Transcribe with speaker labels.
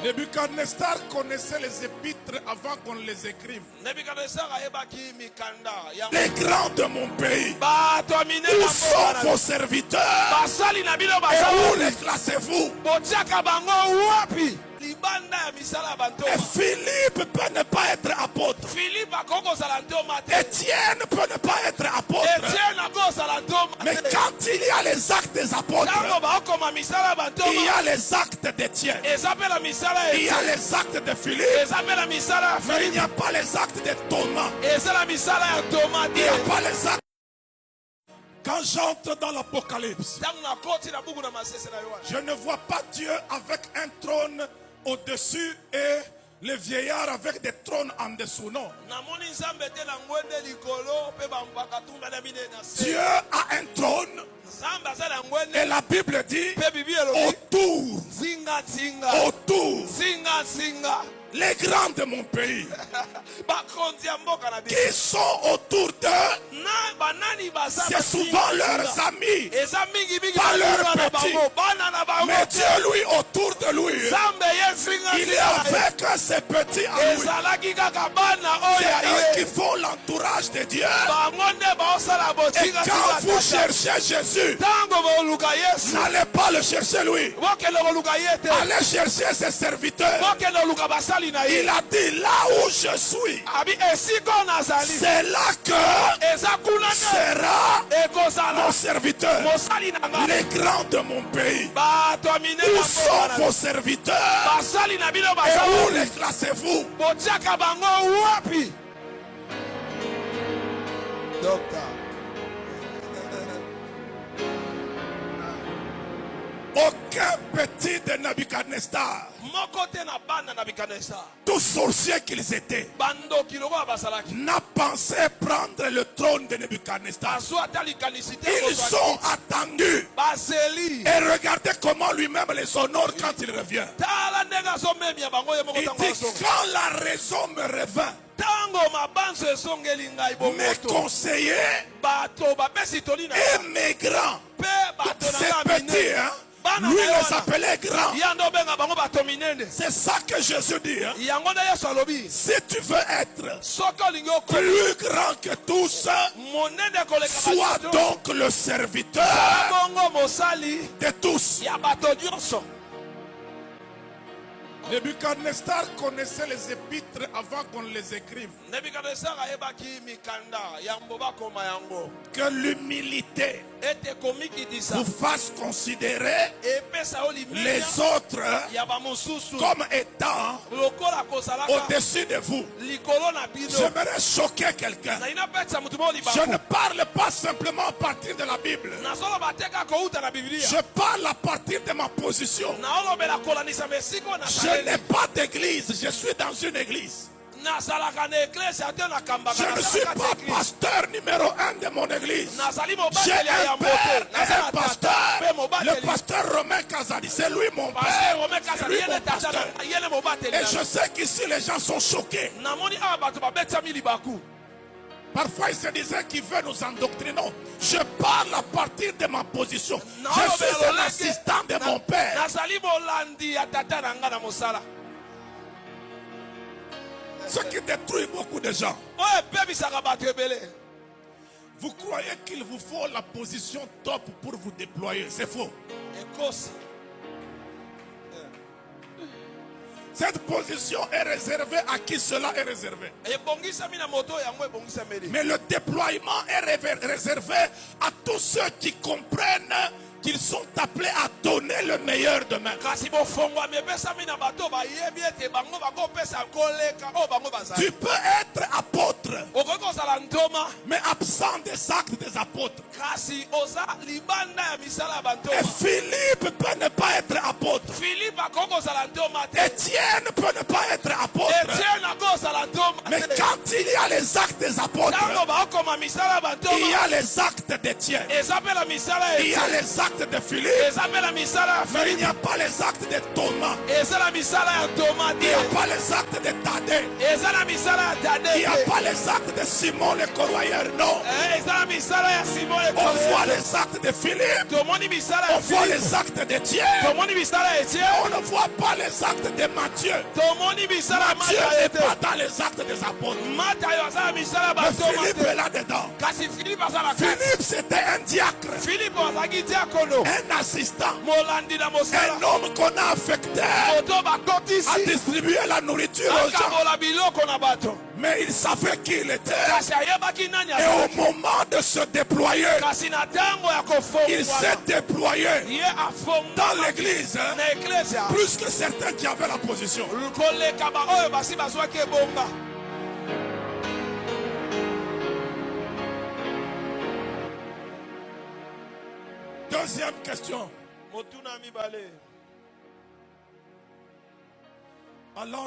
Speaker 1: Nebuchadnezzar connaissait les épîtres avant qu'on les écrive. Les grands de mon pays, où sont vos serviteurs? Et où les classez-vous? Et Philippe peut ne pas être apôtre. Étienne peut ne pas être apôtre. Mais quand il y a les actes des apôtres, il y a les actes d'Étienne, il y a les actes de Philippe, mais il n'y a pas les actes de Thomas. Il n'y a pas les actes. Quand j'entre dans l'Apocalypse, je ne vois pas Dieu avec un trône au-dessus et les vieillards avec des trônes en dessous, non. Dieu a un trône et la Bible dit autour les grands de mon pays qui sont autour d'eux, c'est souvent leurs amis, pas leurs petits. Mais Dieu, lui, autour de lui, il est avec ses petits à lui. C'est eux qui font l'entourage de Dieu. Et quand vous cherchez Jésus, n'allez pas le chercher lui, allez chercher ses serviteurs. Il a dit là où je suis, c'est là que sera mon serviteur. Les grands de mon pays, où sont vos serviteurs? Et où les classez-vous? Aucun petit de Nebuchadnezzar, tous sorciers qu'ils étaient, n'a pensé prendre le trône de Nebuchadnezzar. Ils ont attendu et regardez comment lui-même les honore quand il revient. Il dit quand la raison me revint, mes conseillers et mes grands, c'est petit, hein? Lui les appelait grands. C'est ça que Jésus dit, hein? Si tu veux être plus grand que tous, sois donc le serviteur de tous. Nebuchadnezzar connaissait les épîtres avant qu'on les écrive. Que l'humilité vous fasse considérer les autres comme étant au-dessus de vous. J'aimerais choquer quelqu'un. Je ne parle pas simplement à partir de la Bible. Je parle à partir de ma position. Je n'ai pas d'église, je suis dans une église. Je ne suis pas pasteur numéro 1 de mon église. J'ai un père et un pasteur. Le pasteur Romain Kazadi, c'est lui mon père, c'est lui mon pasteur. Et je sais qu'ici les gens sont choqués. Parfois ils se disaient qu'il veut nous endoctriner. Non, je parle à partir de ma position. Je suis un assistant de mon père. Ce qui détruit beaucoup de gens. Vous croyez qu'il vous faut la position top pour vous déployer? C'est faux. Cette position est réservée à qui cela est réservé. Mais le déploiement est réservé à tous ceux qui comprennent qu'ils sont appelés à donner le meilleur demain. Tu peux être apôtre, mais absent des actes des apôtres. Et Philippe peut ne pas être apôtre. Étienne peut ne pas être apôtre. Mais quand il y a les actes des apôtres, il y a les actes d'Étienne, il y a les actes de Philippe, mais il n'y a pas les actes de Thomas, il n'y a pas les actes de Thaddée, il n'y a pas les actes de Simon le Corroyeur, non. On voit les actes de Philippe, on voit les actes d'Étienne, on ne voit pas les actes de Matthieu. Matthieu n'est pas dans les actes des apôtres. Mais Philippe est là-dedans. Philippe c'était un diacre, un assistant, un homme qu'on a affecté à distribuer la nourriture aux gens. Mais il savait qui il était. Et au moment de se déployer, il s'est déployé dans l'église, plus que certains qui avaient la position. Deuxième question. Alors